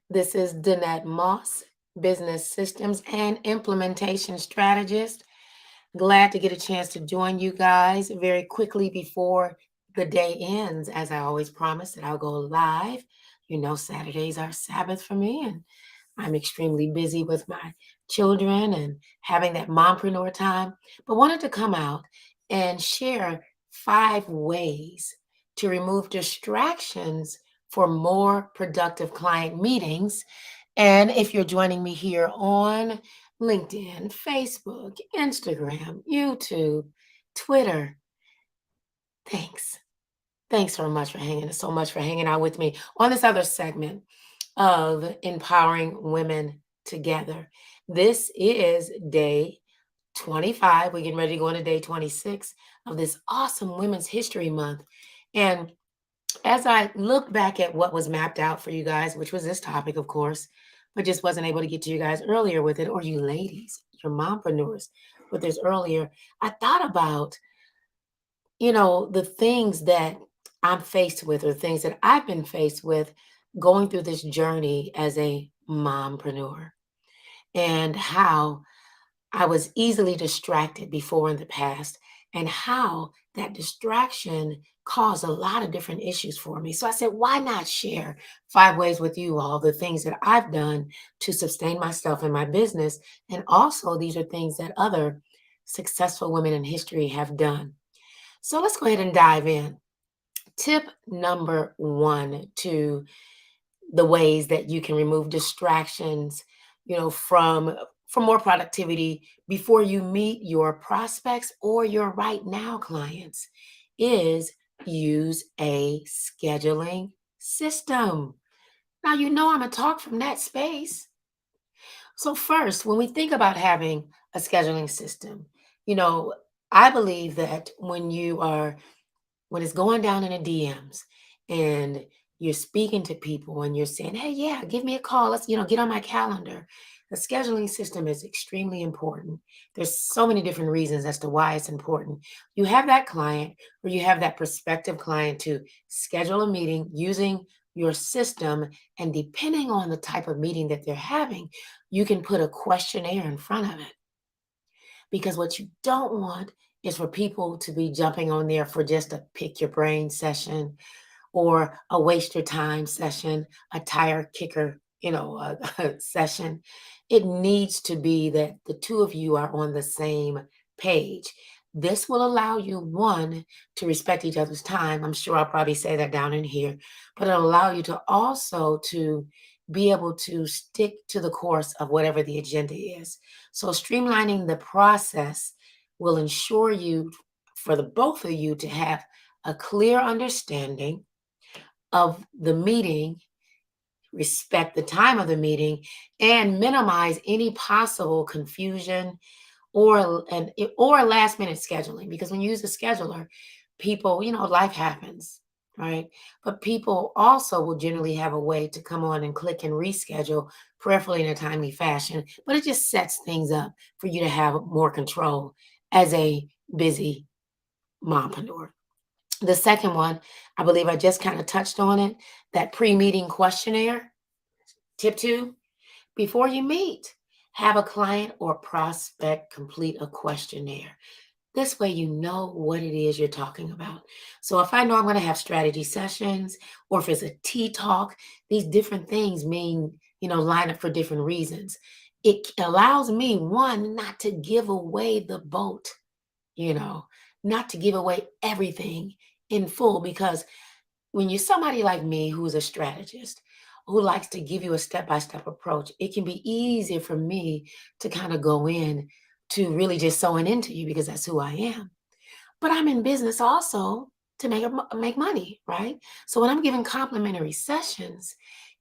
This is Danette Moss, Business Systems and Implementation Strategist. Glad to get a chance to join you guys very quickly before the day ends. As I always promise that I'll go live. You know, Saturdays are Sabbath for me, and I'm extremely busy with my children and having that mompreneur time, but wanted to come out and share 5 ways to remove distractions for more productive client meetings. And if you're joining me here on LinkedIn, Facebook, Instagram, YouTube, Twitter, thanks. Thanks so much for hanging out with me on this other segment of empowering women together. This is day 25. We're getting ready to go into day 26 of this awesome Women's History Month. And as I look back at what was mapped out for you guys, which was this topic, of course, but just wasn't able to get to you guys earlier with it, or you ladies, your mompreneurs with this earlier, I thought about the things that I'm faced with or things that I've been faced with going through this journey as a mompreneur and how I was easily distracted before in the past and how that distraction caused a lot of different issues for me. So I said, why not share 5 ways with you all the things that I've done to sustain myself in my business? And also, these are things that other successful women in history have done. So let's go ahead and dive in. Tip number 1 to the ways that you can remove distractions, from more productivity before you meet your prospects or your right now clients is use a scheduling system. Now, I'm going to talk from that space. So, first, when we think about having a scheduling system, you know, I believe that when it's going down in the DMs and you're speaking to people and you're saying, hey, yeah, give me a call. Let's, get on my calendar. The scheduling system is extremely important. There's so many different reasons as to why it's important. You have that client or you have that prospective client to schedule a meeting using your system. And depending on the type of meeting that they're having, you can put a questionnaire in front of it. Because what you don't want is for people to be jumping on there for just a pick your brain session or a waste your time session, a tire kicker, session. It needs to be that the two of you are on the same page. This will allow you, one, to respect each other's time. I'm sure I'll probably say that down in here, but it'll allow you to also to be able to stick to the course of whatever the agenda is. So streamlining the process will ensure you, for the both of you, to have a clear understanding of the meeting, respect the time of the meeting, and minimize any possible confusion or last minute scheduling. Because when you use a scheduler, people, life happens, right? But people also will generally have a way to come on and click and reschedule, prayerfully in a timely fashion. But it just sets things up for you to have more control as a busy mompreneur. The second one, I believe I just kind of touched on it, that pre-meeting questionnaire. Tip 2, before you meet, have a client or prospect complete a questionnaire. This way, you know what it is you're talking about. So if I know I'm going to have strategy sessions or if it's a tea talk, these different things mean, line up for different reasons. It allows me, one, not to give away the boat, you know, not to give away everything in full, because when you're somebody like me who's a strategist, who likes to give you a step-by-step approach, it can be easier for me to kind of go in to really just sewing into you because that's who I am. But I'm in business also to make money, right? So when I'm giving complimentary sessions,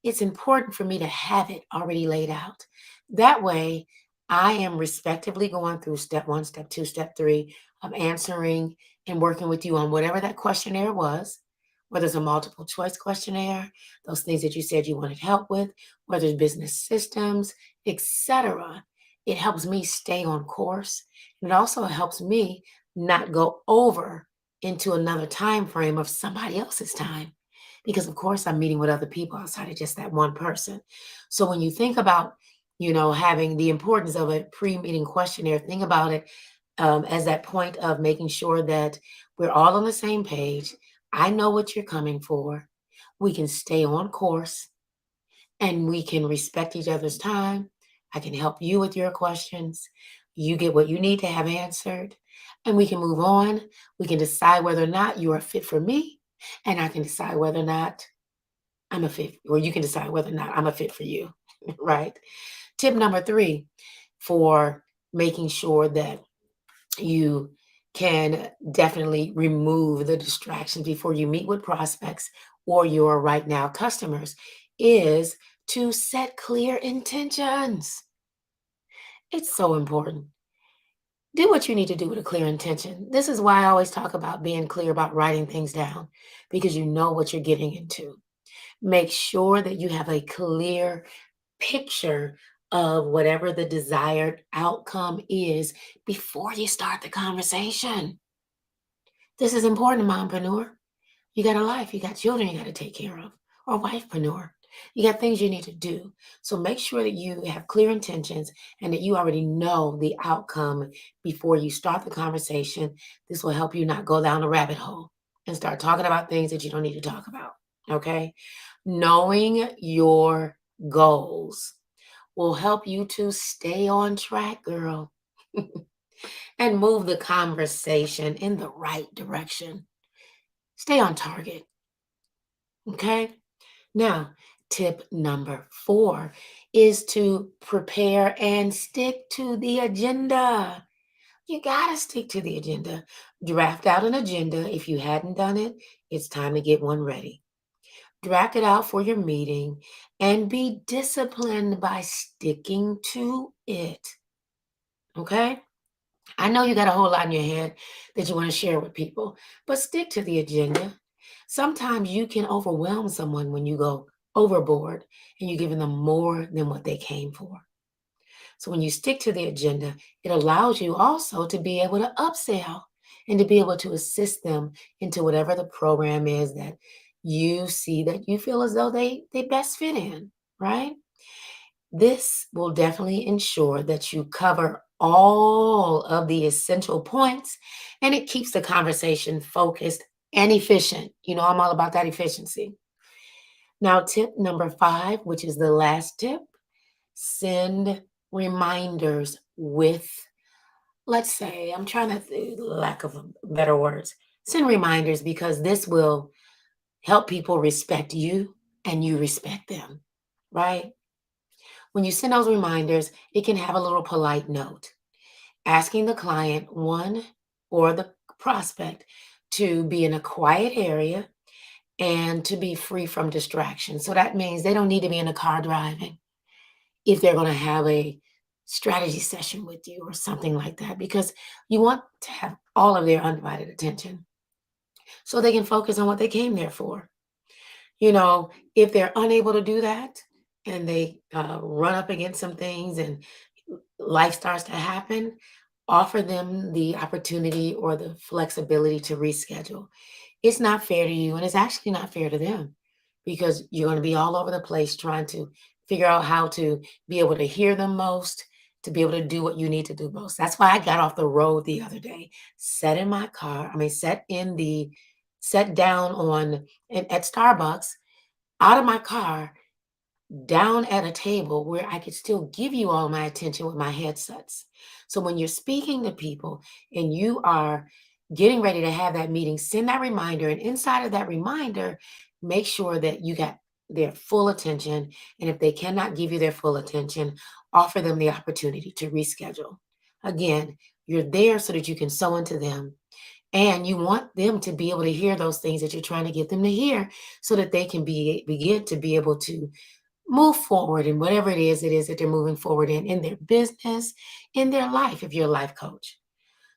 it's important for me to have it already laid out. That way, I am respectively going through step 1, step 2, step 3 of answering and working with you on whatever that questionnaire was, whether it's a multiple choice questionnaire, those things that you said you wanted help with, whether it's business systems, etc. It helps me stay on course. And it also helps me not go over into another time frame of somebody else's time. because of course I'm meeting with other people outside of just that one person. So when you think about, having the importance of a pre-meeting questionnaire, think about it as that point of making sure that we're all on the same page. I know what you're coming for. We can stay on course and we can respect each other's time. I can help you with your questions. You get what you need to have answered, and we can move on. We can decide whether or not you are fit for me, and I can decide whether or not I'm a fit, or you can decide whether or not I'm a fit for you, right? Tip number three for making sure that you can definitely remove the distractions before you meet with prospects or your right now customers is to set clear intentions. It's so important. Do what you need to do with a clear intention. This is why I always talk about being clear about writing things down because you know what you're getting into. Make sure that you have a clear picture of whatever the desired outcome is before you start the conversation. This is important, mompreneur. You got a life, you got children you got to take care of, or wifepreneur. You got things you need to do. So make sure that you have clear intentions and that you already know the outcome before you start the conversation. This will help you not go down a rabbit hole and start talking about things that you don't need to talk about. Okay? Knowing your goals will help you to stay on track, girl, and move the conversation in the right direction. Stay on target. Okay. Now, tip number four is to prepare and stick to the agenda. You got to stick to the agenda. Draft out an agenda. If you hadn't done it, it's time to get one ready. Draft it out for your meeting and be disciplined by sticking to it. Okay? I know you got a whole lot in your head that you want to share with people, but stick to the agenda. Sometimes you can overwhelm someone when you go overboard and you're giving them more than what they came for. So when you stick to the agenda, it allows you also to be able to upsell and to be able to assist them into whatever the program is that you see that you feel as though they best fit in, right? This will definitely ensure that you cover all of the essential points and it keeps the conversation focused and efficient. I'm all about that efficiency. Now, tip number five, which is the last tip, send reminders with, let's say, I'm trying to, lack of better words, send reminders because this will help people respect you and you respect them, right? When you send those reminders, it can have a little polite note asking the client, one, or the prospect to be in a quiet area and to be free from distraction. So that means they don't need to be in the car driving if they're going to have a strategy session with you or something like that, because you want to have all of their undivided attention so they can focus on what they came there for. If they're unable to do that and they run up against some things and life starts to happen, offer them the opportunity or the flexibility to reschedule. It's not fair to you, and it's actually not fair to them because you're going to be all over the place trying to figure out how to be able to hear them most, to be able to do what you need to do most. That's why I got off the road the other day, sat down at Starbucks out of my car down at a table where I could still give you all my attention with my headsets. So when you're speaking to people and you are getting ready to have that meeting, send that reminder. And inside of that reminder, make sure that you got their full attention. And if they cannot give you their full attention, offer them the opportunity to reschedule. Again, you're there so that you can sow into them. And you want them to be able to hear those things that you're trying to get them to hear so that they can begin to be able to move forward in whatever it is that they're moving forward in their business, in their life, if you're a life coach.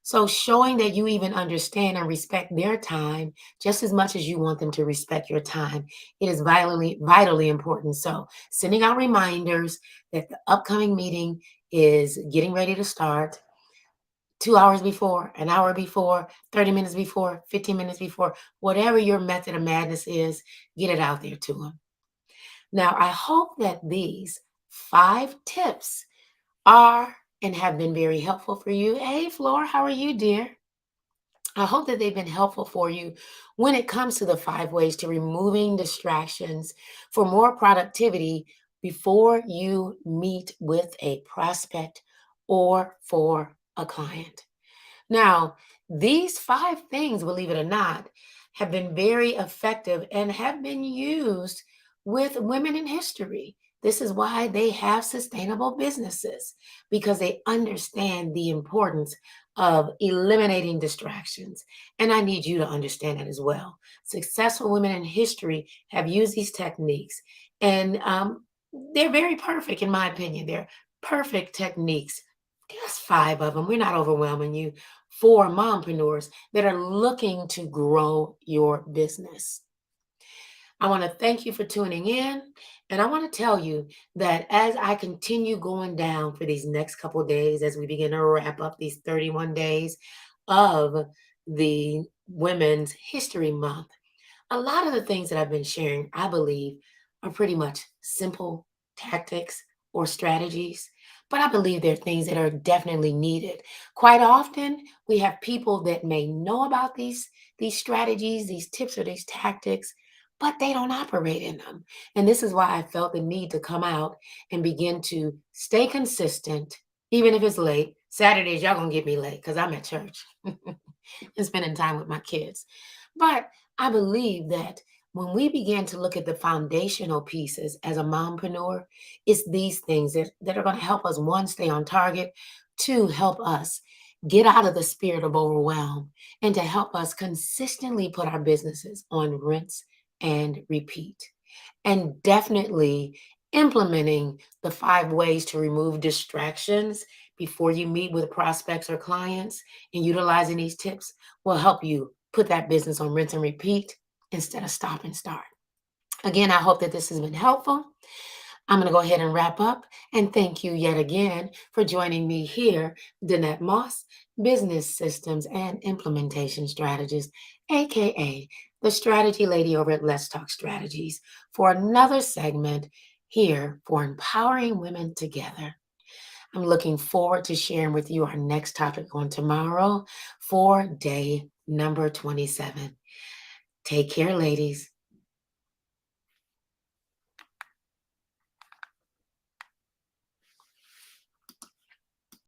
So showing that you even understand and respect their time just as much as you want them to respect your time, it is vitally important. So sending out reminders that the upcoming meeting is getting ready to start. 2 hours before, an hour before, 30 minutes before, 15 minutes before, whatever your method of madness is, get it out there to them. Now, I hope that these 5 tips are and have been very helpful for you. Hey, Flora, how are you, dear? I hope that they've been helpful for you when it comes to the 5 ways to removing distractions for more productivity before you meet with a prospect or for a client. Now, these 5 things, believe it or not, have been very effective and have been used with women in history. This is why they have sustainable businesses, because they understand the importance of eliminating distractions. And I need you to understand that as well. Successful women in history have used these techniques, and they're very perfect, in my opinion. They're perfect techniques. Just 5 of them. We're not overwhelming you, for mompreneurs that are looking to grow your business. I want to thank you for tuning in. And I want to tell you that as I continue going down for these next couple of days, as we begin to wrap up these 31 days of the Women's History Month, a lot of the things that I've been sharing, I believe, are pretty much simple tactics or strategies, but I believe they're things that are definitely needed. Quite often, we have people that may know about these strategies, these tips, or these tactics, but they don't operate in them. And this is why I felt the need to come out and begin to stay consistent, even if it's late. Saturdays, y'all gonna get me late because I'm at church and spending time with my kids. But I believe that when we begin to look at the foundational pieces as a mompreneur, it's these things that are going to help us, one, stay on target, two, help us get out of the spirit of overwhelm, and to help us consistently put our businesses on rinse and repeat. And definitely implementing the 5 ways to remove distractions before you meet with prospects or clients, and utilizing these tips will help you put that business on rinse and repeat instead of stop and start. Again, I hope that this has been helpful. I'm going to go ahead and wrap up and thank you yet again for joining me here, Danette Moss, Business Systems and Implementation Strategist, aka the Strategy Lady over at Let's Talk Strategies, for another segment here for empowering women together. I'm looking forward to sharing with you our next topic on tomorrow for day number 27. Take care, ladies.